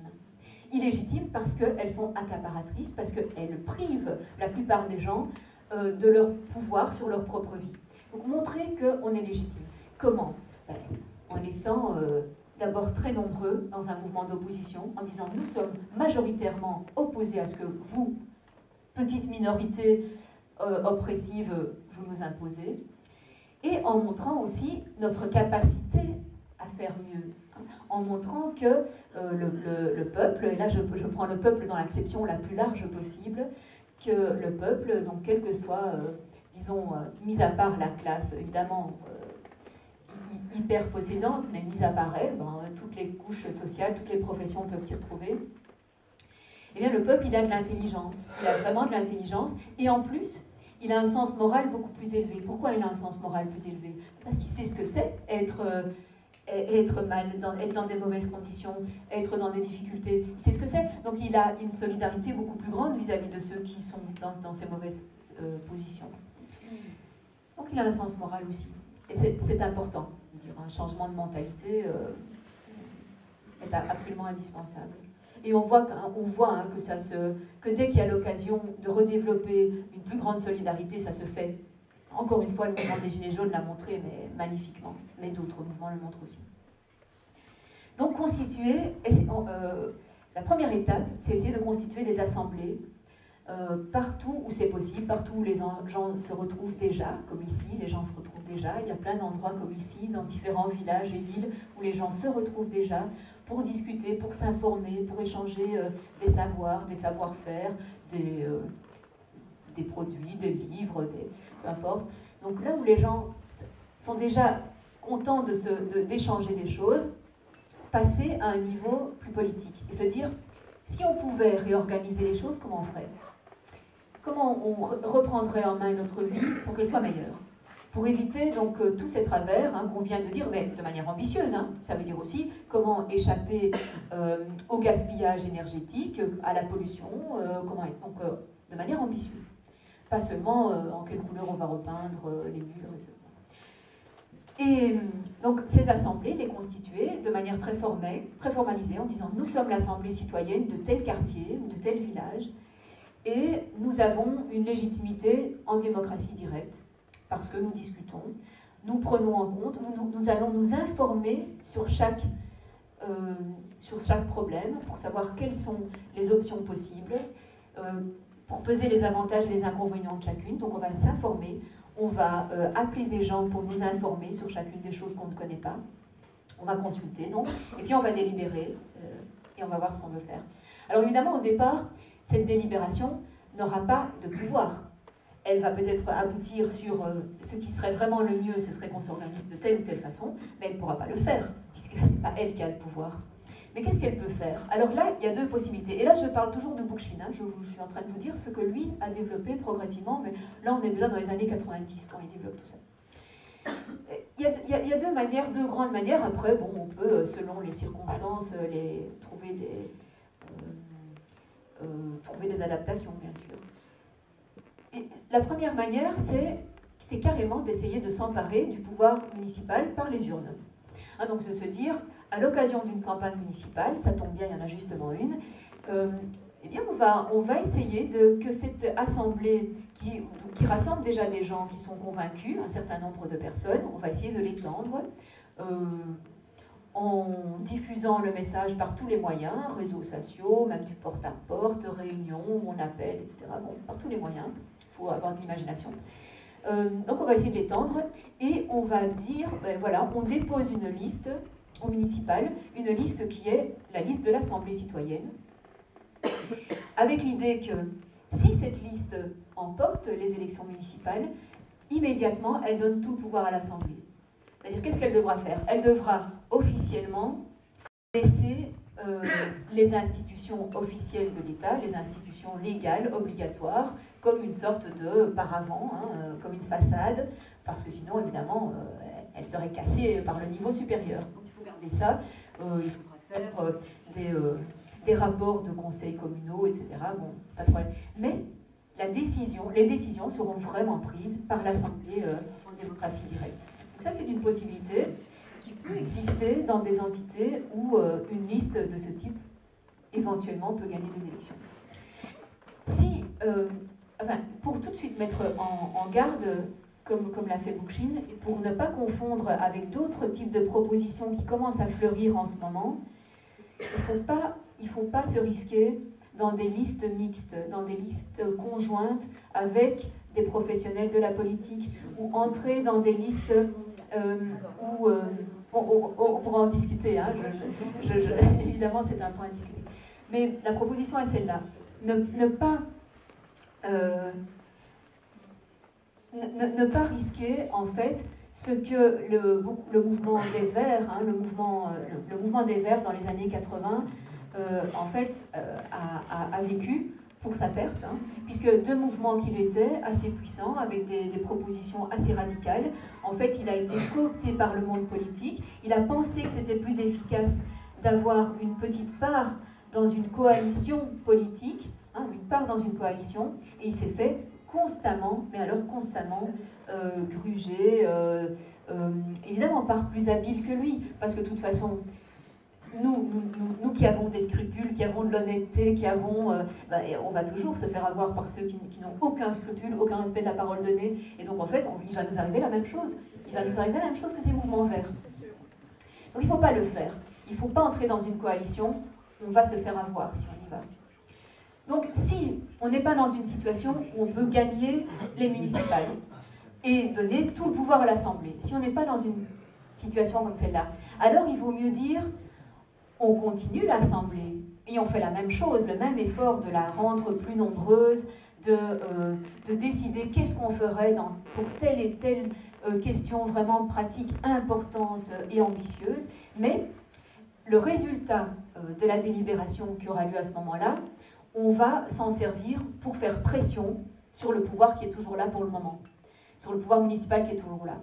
Illégitimes parce qu'elles sont accaparatrices, parce qu'elles privent la plupart des gens de leur pouvoir sur leur propre vie. Donc montrer qu'on est légitime. Comment? En étant d'abord très nombreux dans un mouvement d'opposition, en disant nous sommes majoritairement opposés à ce que vous, petite minorité oppressive, vous nous imposez, et en montrant aussi notre capacité à faire mieux, hein, en montrant que le peuple, et là je prends le peuple dans l'acception la plus large possible, que le peuple, donc quel que soit, disons, mis à part la classe, évidemment, hyper possédante, mais mis à part elle, toutes les couches sociales, toutes les professions peuvent s'y retrouver, eh bien le peuple, il a de l'intelligence, il a vraiment de l'intelligence, et en plus, il a un sens moral beaucoup plus élevé. Pourquoi il a un sens moral plus élevé? Parce qu'il sait ce que c'est être mal, être dans des mauvaises conditions, être dans des difficultés. Il sait ce que c'est. Donc il a une solidarité beaucoup plus grande vis-à-vis de ceux qui sont dans ces mauvaises positions. Donc il a un sens moral aussi. Et c'est important. Un changement de mentalité est absolument indispensable. Et on voit que dès qu'il y a l'occasion de redévelopper une plus grande solidarité, ça se fait. Encore une fois, le mouvement des Gilets jaunes l'a montré, mais magnifiquement. Mais d'autres mouvements le montrent aussi. Donc la première étape, c'est essayer de constituer des assemblées partout où c'est possible, partout où les gens se retrouvent déjà, comme ici, les gens se retrouvent déjà. Il y a plein d'endroits comme ici, dans différents villages et villes, où les gens se retrouvent déjà pour discuter, pour s'informer, pour échanger des savoirs, des savoir-faire, des produits, des livres, peu importe. Donc là où les gens sont déjà contents d'échanger des choses, passer à un niveau plus politique et se dire, si on pouvait réorganiser les choses, comment on ferait? Comment on reprendrait en main notre vie pour qu'elle soit meilleure? Pour éviter donc tous ces travers qu'on vient de dire, mais de manière ambitieuse. Ça veut dire aussi comment échapper au gaspillage énergétique, à la pollution, de manière ambitieuse. Pas seulement en quelle couleur on va repeindre les murs, etc. Et donc ces assemblées, les constituer de manière très formelle, très formalisée, en disant nous sommes l'assemblée citoyenne de tel quartier ou de tel village, et nous avons une légitimité en démocratie directe, parce que nous discutons, nous prenons en compte, nous allons nous informer sur chaque problème pour savoir quelles sont les options possibles, pour peser les avantages et les inconvénients de chacune. Donc on va s'informer, on va appeler des gens pour nous informer sur chacune des choses qu'on ne connaît pas. On va consulter, donc, et puis on va délibérer, et on va voir ce qu'on veut faire. Alors évidemment, au départ, cette délibération n'aura pas de pouvoir. Elle va peut-être aboutir sur ce qui serait vraiment le mieux, ce serait qu'on s'organise de telle ou telle façon, mais elle ne pourra pas le faire, puisque ce n'est pas elle qui a le pouvoir. Mais qu'est-ce qu'elle peut faire? Alors là, il y a deux possibilités. Et là, je parle toujours de Bookchin. Hein. Je suis en train de vous dire ce que lui a développé progressivement, mais là, on est déjà dans les années 90 quand il développe tout ça. Il y a deux manières, deux grandes manières. Après, bon, on peut, selon les circonstances, trouver des adaptations, bien sûr. Et la première manière, c'est carrément d'essayer de s'emparer du pouvoir municipal par les urnes. Hein, donc, de se dire, à l'occasion d'une campagne municipale, ça tombe bien, il y en a justement une, eh bien, on va essayer que cette assemblée qui rassemble déjà des gens qui sont convaincus, un certain nombre de personnes, on va essayer de l'étendre en diffusant le message par tous les moyens, réseaux sociaux, même du porte-à-porte, réunions, on appelle, etc. Bon, par tous les moyens, il faut avoir de l'imagination. Donc on va essayer de l'étendre et on va dire, ben voilà, on dépose une liste au municipal, une liste qui est la liste de l'Assemblée citoyenne, avec l'idée que si cette liste emporte les élections municipales, immédiatement elle donne tout le pouvoir à l'Assemblée. C'est-à-dire qu'est-ce qu'elle devra faire? Elle devra officiellement laisser les institutions officielles de l'État, les institutions légales, obligatoires, comme une sorte de paravent, hein, comme une façade, parce que sinon, évidemment, elle serait cassée par le niveau supérieur. Donc il faut garder ça, il faudra faire des rapports de conseils communaux, etc. Bon, pas de problème. Mais les décisions seront vraiment prises par l'Assemblée en démocratie directe. Donc ça, c'est une possibilité qui peut exister dans des entités où une liste de ce type, éventuellement, peut gagner des élections. Pour tout de suite mettre en garde, comme l'a fait Bookchin, et pour ne pas confondre avec d'autres types de propositions qui commencent à fleurir en ce moment, il ne faut pas se risquer dans des listes mixtes, dans des listes conjointes avec des professionnels de la politique, ou entrer dans des listes où on pourra en discuter. Hein, évidemment, c'est un point à discuter. Mais la proposition est celle-là. Ne pas risquer, en fait, ce que le mouvement des Verts, hein, le mouvement des Verts dans les années 80, en fait, a vécu pour sa perte, hein, puisque deux mouvements qu'il était, assez puissants, avec des propositions assez radicales, en fait, il a été coopté par le monde politique, il a pensé que c'était plus efficace d'avoir une petite part dans une coalition politique, hein, une part dans une coalition, et il s'est fait constamment, mais alors constamment, gruger, évidemment par plus habile que lui, parce que de toute façon, nous qui avons des scrupules, qui avons de l'honnêteté, on va toujours se faire avoir par ceux qui n'ont aucun scrupule, aucun respect de la parole donnée, et donc en fait, il va nous arriver la même chose. Il va nous arriver la même chose que ces mouvements verts. Donc il ne faut pas le faire. Il ne faut pas entrer dans une coalition, on va se faire avoir si on y va. Donc si on n'est pas dans une situation où on peut gagner les municipales et donner tout le pouvoir à l'Assemblée, si on n'est pas dans une situation comme celle-là, alors il vaut mieux dire on continue l'Assemblée et on fait la même chose, le même effort de la rendre plus nombreuse, de décider qu'est-ce qu'on ferait pour telle et telle question vraiment pratique, importante et ambitieuse, mais le résultat de la délibération qui aura lieu à ce moment-là, on va s'en servir pour faire pression sur le pouvoir qui est toujours là pour le moment, sur le pouvoir municipal qui est toujours là.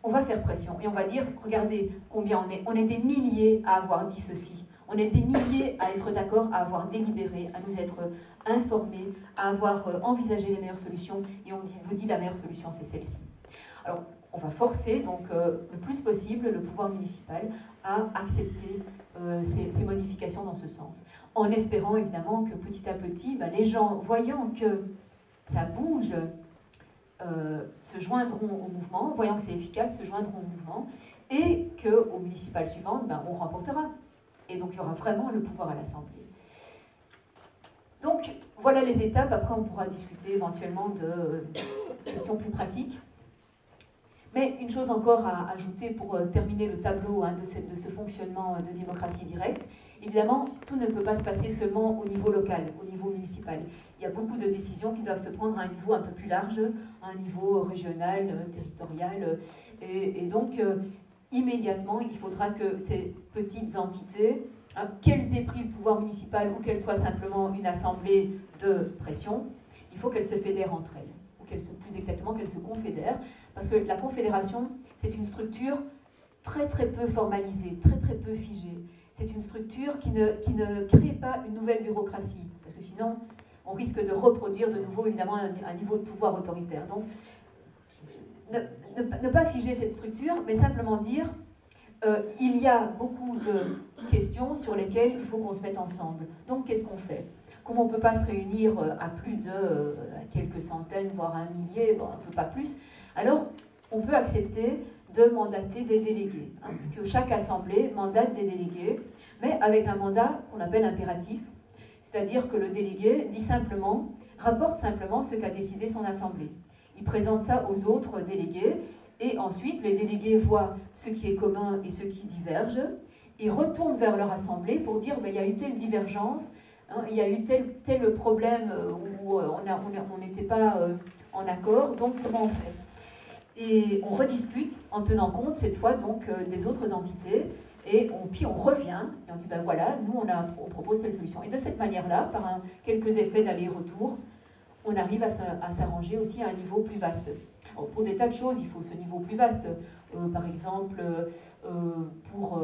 On va faire pression et on va dire, regardez combien on est des milliers à avoir dit ceci, on est des milliers à être d'accord, à avoir délibéré, à nous être informés, à avoir envisagé les meilleures solutions, et on vous dit la meilleure solution c'est celle-ci. Alors on va forcer donc le plus possible le pouvoir municipal à accepter ces modifications dans ce sens, en espérant évidemment que petit à petit, les gens, voyant que ça bouge, se joindront au mouvement, voyant que c'est efficace, se joindront au mouvement, et qu'aux municipales suivantes, on remportera. Et donc il y aura vraiment le pouvoir à l'Assemblée. Donc, voilà les étapes. Après, on pourra discuter éventuellement de questions plus pratiques. Mais une chose encore à ajouter pour terminer le tableau de ce fonctionnement de démocratie directe. Évidemment, tout ne peut pas se passer seulement au niveau local, au niveau municipal. Il y a beaucoup de décisions qui doivent se prendre à un niveau un peu plus large, à un niveau régional, territorial. Et donc, immédiatement, il faudra que ces petites entités, qu'elles aient pris le pouvoir municipal ou qu'elles soient simplement une assemblée de pression, il faut qu'elles se fédèrent entre elles, ou plus exactement qu'elles se confédèrent, parce que la confédération, c'est une structure très très peu formalisée, très très peu figée. C'est une structure qui ne crée pas une nouvelle bureaucratie, parce que sinon, on risque de reproduire de nouveau, évidemment, un niveau de pouvoir autoritaire. Donc, ne pas figer cette structure, mais simplement dire il y a beaucoup de questions sur lesquelles il faut qu'on se mette ensemble. Donc, qu'est-ce qu'on fait? Comme on ne peut pas se réunir à plus de quelques centaines, voire un millier, bon, on ne peut pas plus, alors on peut accepter de mandater des délégués. Hein, parce que chaque assemblée mandate des délégués, mais avec un mandat qu'on appelle impératif, c'est-à-dire que le délégué dit simplement, rapporte simplement ce qu'a décidé son assemblée. Il présente ça aux autres délégués, et ensuite les délégués voient ce qui est commun et ce qui diverge, et retournent vers leur assemblée pour dire il y a eu telle divergence, hein, il y a eu tel problème où on n'était pas en accord, donc comment on fait? Et on rediscute en tenant compte cette fois donc des autres entités, et puis on revient et on dit voilà, nous on propose telle solution. Et de cette manière-là, par quelques effets d'aller-retour, on arrive à s'arranger aussi à un niveau plus vaste. Alors, pour des tas de choses, il faut ce niveau plus vaste. Par exemple, pour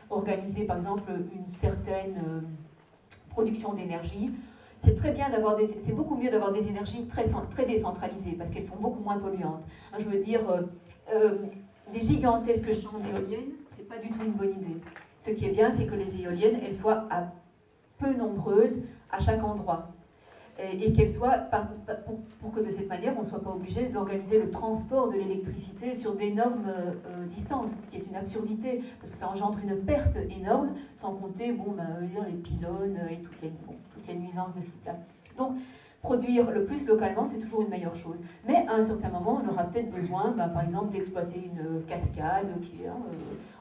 organiser par exemple une certaine production d'énergie, c'est très bien d'avoir c'est beaucoup mieux d'avoir des énergies très décentralisées parce qu'elles sont beaucoup moins polluantes. Hein, je veux dire, des gigantesques champs d'éoliennes, c'est pas du tout une bonne idée. Ce qui est bien, c'est que les éoliennes, elles soient peu nombreuses à chaque endroit. Et qu'elles soient, pour que de cette manière, on ne soit pas obligé d'organiser le transport de l'électricité sur d'énormes distances, ce qui est une absurdité, parce que ça engendre une perte énorme, sans compter les pylônes et toutes les nuisances de ce type-là. Donc, produire le plus localement, c'est toujours une meilleure chose. Mais à un certain moment, on aura peut-être besoin, par exemple, d'exploiter une cascade qui est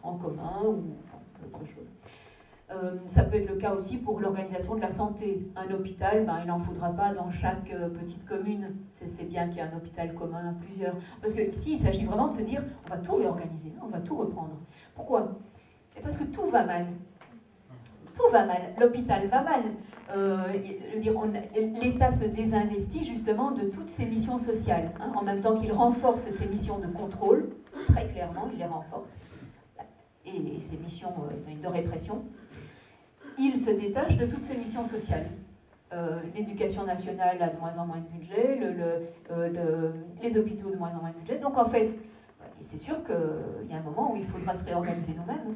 en commun ou d'autres choses. Ça peut être le cas aussi pour l'organisation de la santé. Un hôpital, il n'en faudra pas dans chaque petite commune. C'est bien qu'il y ait un hôpital commun à plusieurs. Parce que ici, il s'agit vraiment de se dire, on va tout réorganiser, on va tout reprendre. Pourquoi? Et parce que tout va mal. Tout va mal. L'hôpital va mal. L'État se désinvestit justement de toutes ses missions sociales. Hein, en même temps qu'il renforce ses missions de contrôle, très clairement, il les renforce. Et ses missions de répression. Il se détache de toutes ses missions sociales. L'éducation nationale a de moins en moins de budget, les hôpitaux de moins en moins de budget. Donc en fait, c'est sûr qu'il y a un moment où il faudra se réorganiser nous-mêmes.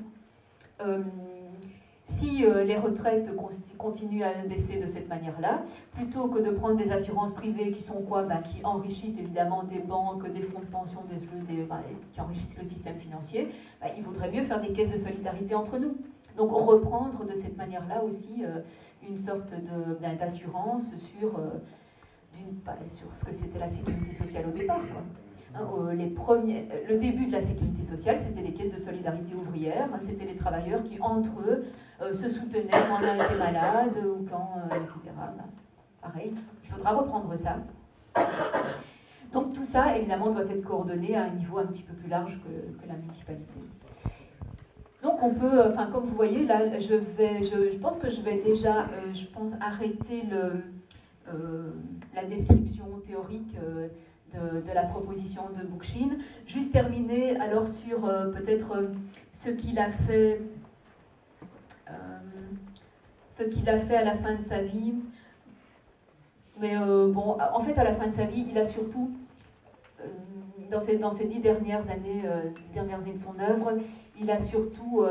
Si les retraites continuent à baisser de cette manière-là, plutôt que de prendre des assurances privées qui sont quoi? Qui enrichissent évidemment des banques, des fonds de pension, qui enrichissent le système financier, il vaudrait mieux faire des caisses de solidarité entre nous. Donc reprendre de cette manière-là aussi une sorte d'assurance sur ce que c'était la sécurité sociale au départ, quoi. Le début de la sécurité sociale, c'était les caisses de solidarité ouvrière, c'était les travailleurs qui, entre eux, se soutenaient quand l'un était malade ou quand, etc. Pareil, il faudra reprendre ça. Donc tout ça, évidemment, doit être coordonné à un niveau un petit peu plus large que la municipalité. Donc on peut, comme vous voyez, là, je pense que je vais déjà, arrêter la description théorique de la proposition de Bookchin. Juste terminer alors sur peut-être ce qu'il a fait à la fin de sa vie. Mais en fait, à la fin de sa vie, il a surtout, dans ces 10 dernières années de son œuvre, il a surtout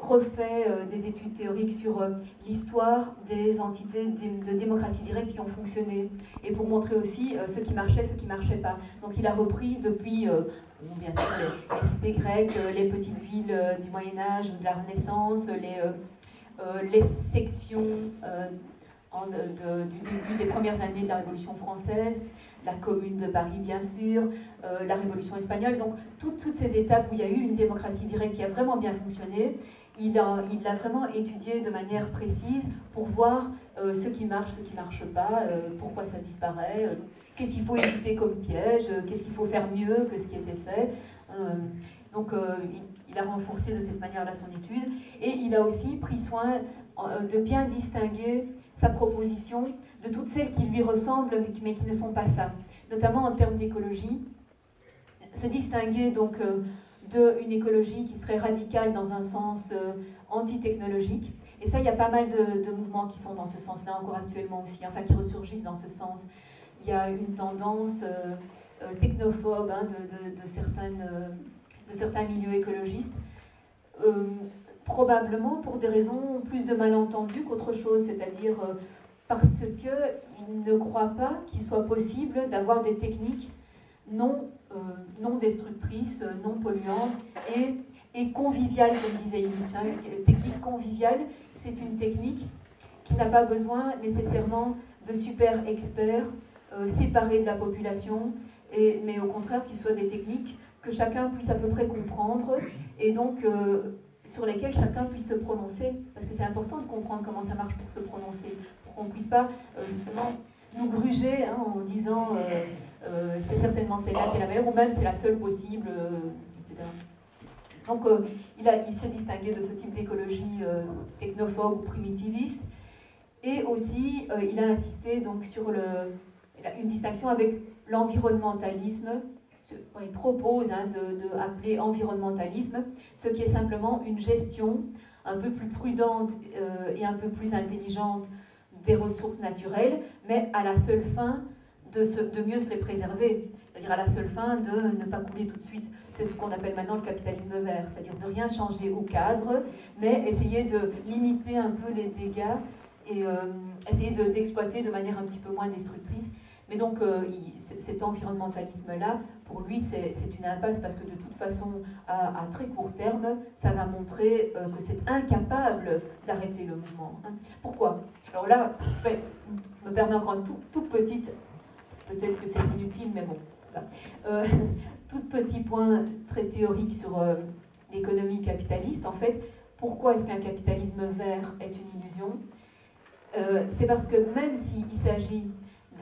refait des études théoriques sur l'histoire des entités de démocratie directe qui ont fonctionné, et pour montrer aussi ce qui marchait, ce qui ne marchait pas. Donc il a repris depuis, bien sûr, les cités grecques, les petites villes du Moyen-Âge, de la Renaissance, les sections du début des premières années de la Révolution française, la Commune de Paris bien sûr, la Révolution espagnole, donc toutes ces étapes où il y a eu une démocratie directe qui a vraiment bien fonctionné, il l'a vraiment étudié de manière précise pour voir ce qui marche, ce qui ne marche pas, pourquoi ça disparaît, qu'est-ce qu'il faut éviter comme piège, qu'est-ce qu'il faut faire mieux que ce qui était fait. Donc il a renforcé de cette manière-là son étude et il a aussi pris soin de bien distinguer sa proposition de toutes celles qui lui ressemblent mais qui ne sont pas ça, notamment en termes d'écologie. Se distinguer donc d'une écologie qui serait radicale dans un sens anti-technologique. Et ça, il y a pas mal de mouvements qui sont dans ce sens-là encore actuellement aussi, enfin qui ressurgissent dans ce sens. Il y a une tendance technophobe hein, de certains milieux écologistes, probablement pour des raisons plus de malentendus qu'autre chose, c'est-à-dire parce qu'ils ne croient pas qu'il soit possible d'avoir des techniques non destructrices, non polluantes et conviviales, comme disait Illich. Hein. Technique conviviale, c'est une technique qui n'a pas besoin nécessairement de super experts séparés de la population, mais au contraire qui soient des techniques que chacun puisse à peu près comprendre et donc sur lesquelles chacun puisse se prononcer, parce que c'est important de comprendre comment ça marche pour se prononcer, pour qu'on ne puisse pas justement nous gruger hein, en disant c'est certainement celle-là qui est la meilleure, ou même c'est la seule possible, etc. Donc il s'est distingué de ce type d'écologie technophobe ou primitiviste, et aussi il a insisté donc sur une distinction avec l'environnementalisme. Il propose hein, de appeler environnementalisme ce qui est simplement une gestion un peu plus prudente et un peu plus intelligente des ressources naturelles, mais à la seule fin de mieux se les préserver, c'est-à-dire à la seule fin de ne pas couler tout de suite. C'est ce qu'on appelle maintenant le capitalisme vert, c'est-à-dire de rien changer au cadre, mais essayer de limiter un peu les dégâts et essayer d'exploiter de manière un petit peu moins destructrice. Mais donc cet environnementalisme-là, pour lui, c'est une impasse parce que de toute façon, à très court terme, ça va montrer que c'est incapable d'arrêter le mouvement. Hein. Pourquoi? Alors là, je me permets encore une toute petite, peut-être que c'est inutile, mais bon, voilà. Tout petit point très théorique sur l'économie capitaliste. En fait, pourquoi est-ce qu'un capitalisme vert est une illusion? C'est parce que même s'il s'agit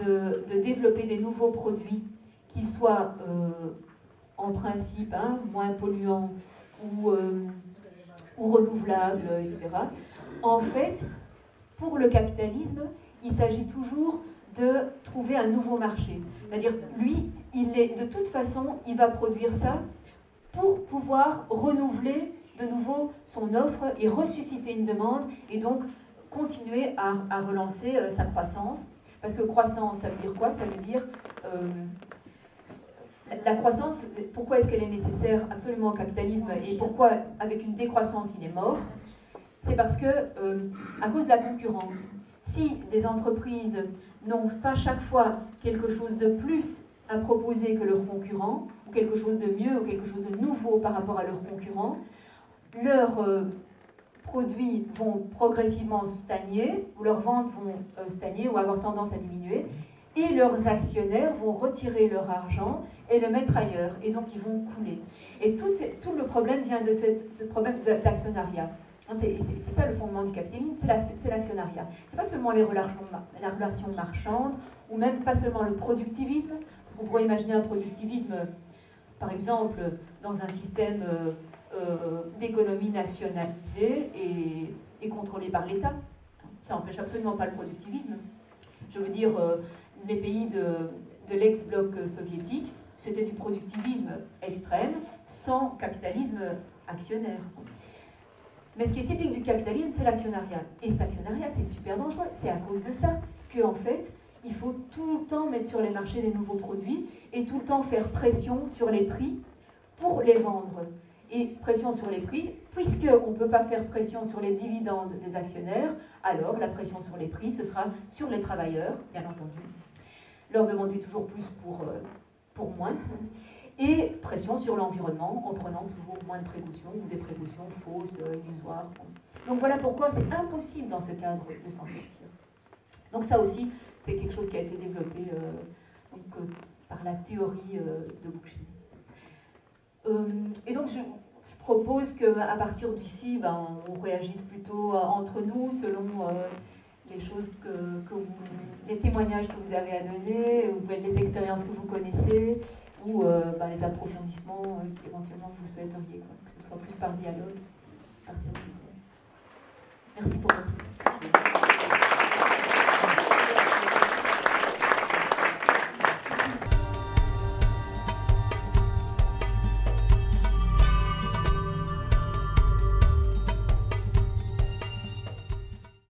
de développer des nouveaux produits qui soient en principe hein, moins polluants ou renouvelables, etc., en fait, pour le capitalisme, il s'agit toujours de trouver un nouveau marché. C'est-à-dire, lui, de toute façon, il va produire ça pour pouvoir renouveler de nouveau son offre et ressusciter une demande et donc continuer à relancer sa croissance. Parce que croissance, ça veut dire quoi? Ça veut dire la croissance, pourquoi est-ce qu'elle est nécessaire absolument au capitalisme et pourquoi avec une décroissance il est mort? C'est parce que, à cause de la concurrence, si des entreprises n'ont pas chaque fois quelque chose de plus à proposer que leurs concurrents, ou quelque chose de mieux, ou quelque chose de nouveau par rapport à leurs concurrents, leurs produits vont progressivement stagner, ou leurs ventes vont stagner ou avoir tendance à diminuer, et leurs actionnaires vont retirer leur argent et le mettre ailleurs, et donc ils vont couler. Et tout le problème vient de ce problème d'actionnariat. C'est ça le fondement du capitalisme, c'est l'actionnariat. C'est pas seulement la relation marchande, ou même pas seulement le productivisme, parce qu'on pourrait imaginer un productivisme, par exemple, dans un système d'économie nationalisée et contrôlée par l'État. Ça n'empêche absolument pas le productivisme. Je veux dire, les pays de l'ex-bloc soviétique, c'était du productivisme extrême, sans capitalisme actionnaire. Mais ce qui est typique du capitalisme, c'est l'actionnariat. Et cet actionnariat, c'est super dangereux. C'est à cause de ça qu'en fait, il faut tout le temps mettre sur les marchés des nouveaux produits et tout le temps faire pression sur les prix pour les vendre. Et pression sur les prix, puisqu'on ne peut pas faire pression sur les dividendes des actionnaires, alors la pression sur les prix, ce sera sur les travailleurs, bien entendu. Leur demander toujours plus pour moins. Et pression sur l'environnement en prenant toujours moins de précautions ou des précautions fausses, illusoires. Donc voilà pourquoi c'est impossible dans ce cadre de s'en sortir. Donc ça aussi, c'est quelque chose qui a été développé par la théorie de Bookchin. Et donc je propose qu'à partir d'ici, on réagisse plutôt entre nous selon les choses les témoignages que vous avez à donner, ou les expériences que vous connaissez, ou les approfondissements éventuellement que vous souhaiteriez, que ce soit plus par dialogue, à partir d'ici. Merci pour votre